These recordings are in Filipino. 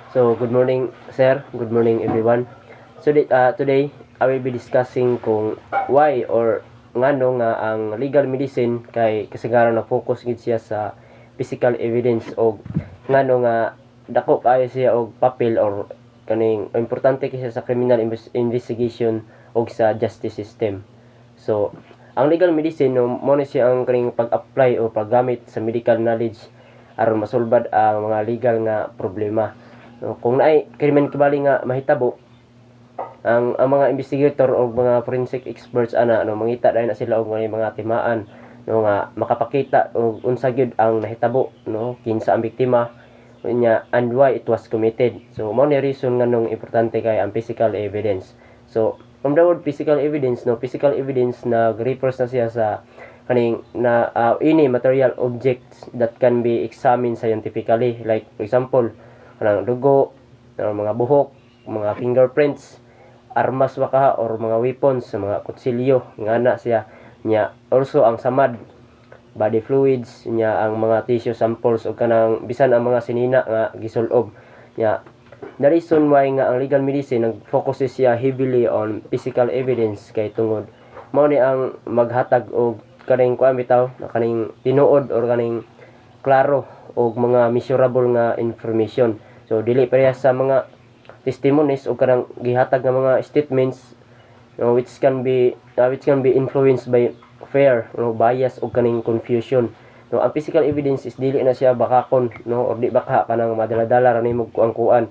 So, good morning, sir. Good morning, everyone. So, today, I will be discussing kung why or ngano nga ang legal medicine kay kasagaran na focus gid siya sa physical evidence o ngano nga dako kayo siya og papel or kaning importante kasi sa criminal investigation o sa justice system. So, ang legal medicine mo na siya ang kaning pag-apply o paggamit sa medical knowledge aron masulbad ang mga legal nga problema. No, kung naay krimen kibali nga mahitabo, ang mga investigator o mga forensic experts mangita dahil na sila og mga timaan nga makapakita og unsa gyud ang nahitabo, kinsa ang biktima unya and why it was committed. So mao ni reason nganong importante kay ang physical evidence. So from the word physical evidence, physical evidence na refers na siya sa kaning any material objects that can be examined scientifically, like for example kanang dugo, mga buhok, mga fingerprints, armas waka or mga weapons, mga kutsilyo ngana siya nya. Also ang samad, body fluids nya, ang mga tissue samples o kanang bisan ang mga sinina nga gisulob nya. The reason why nga ang legal medicine nag-focus siya heavily on physical evidence kay tungod mao ni ang maghatag og kaning kuan bitaw kaning tinuod or kaning klaro og mga measurable nga information. So dili pareha sa mga testimonies o kanang gihatag nga mga statements which can be influenced by fear, bias o kaning confusion. Ang physical evidence is dili na siya bakakon or di baka kanang madala-dala ra nimo kuan-kuan.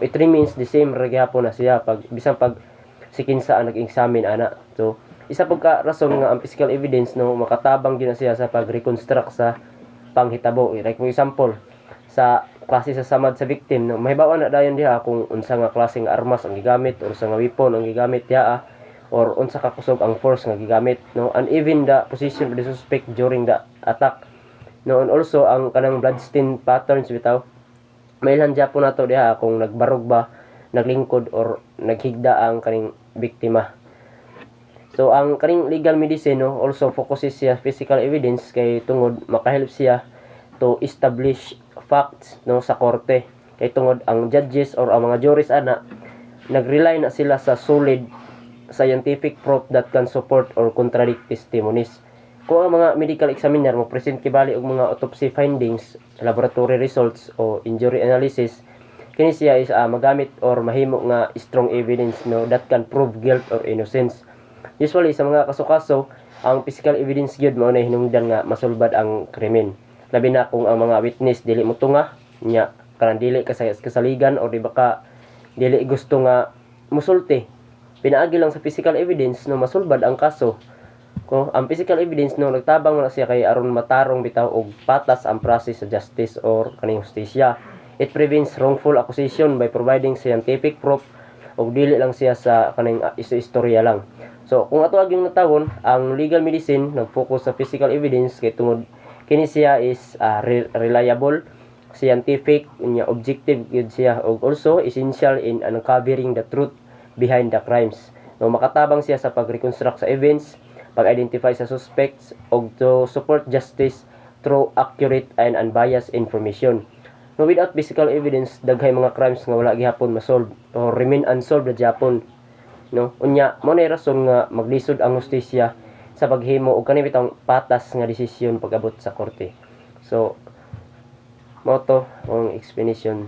It remains the same ra gyapon na siya pag bisan pag sikinsa ang nag-examine ana. So isa pag ka rason nga ang physical evidence makatabang din na siya sa pag-reconstruct sa panghitabo. Like for example, sa klase sa samad sa victim, mahibawan na dayon diha kung unsa nga klaseng armas ang gigamit or unsa nga weapon ang gigamit diha or unsa ka kusog ang force nga gigamit, and even the position of the suspect during the attack, and also ang kanang bloodstain patterns bitaw mailhan gyapon nato diha kung nagbarog ba, naglingkod or naghigda ang kaning biktima. So ang kaning legal medicine also focuses siya physical evidence kay tungod makahelp siya to establish facts sa korte, kay tungod ang judges or ang mga juries nagrely na sila sa solid scientific proof that can support or contradict testimonies. Kung ang mga medical examiner mo present kibali og mga autopsy findings, laboratory results o injury analysis, kini siya is magamit or mahimo nga strong evidence that can prove guilt or innocence. Usually sa mga kaso-kaso, ang physical evidence gyud mao na hinungdan nga masulbad ang krimen. Labi na kung ang mga witness dili motunga nya, kanang dili kasaligan or di baka dili gusto nga musulti. Pinaagi lang sa physical evidence masulbad ang kaso. Kung ang physical evidence nagtabang na siya kay aron matarong bitaw og patas ang process sa justice or kaning hustisya. It prevents wrongful accusation by providing scientific proof og dili lang siya sa kaning istorya lang. So kung ato aging natawon, ang legal medicine nag-focus sa physical evidence kay tungod kini siya is reliable, scientific, objective yun siya, og also essential in uncovering the truth behind the crimes. Makatabang siya sa pag-reconstruct sa events, pag-identify sa suspects, og to support justice through accurate and unbiased information. Without physical evidence, daghay mga crimes nga wala gihapon masolve or remain unsolved na gihapon. Unya mo na rason nga maglisod ang hustisya sa paghimo og kani bitang patas nga desisyon pag-abot sa korte. So mo to ang explanation.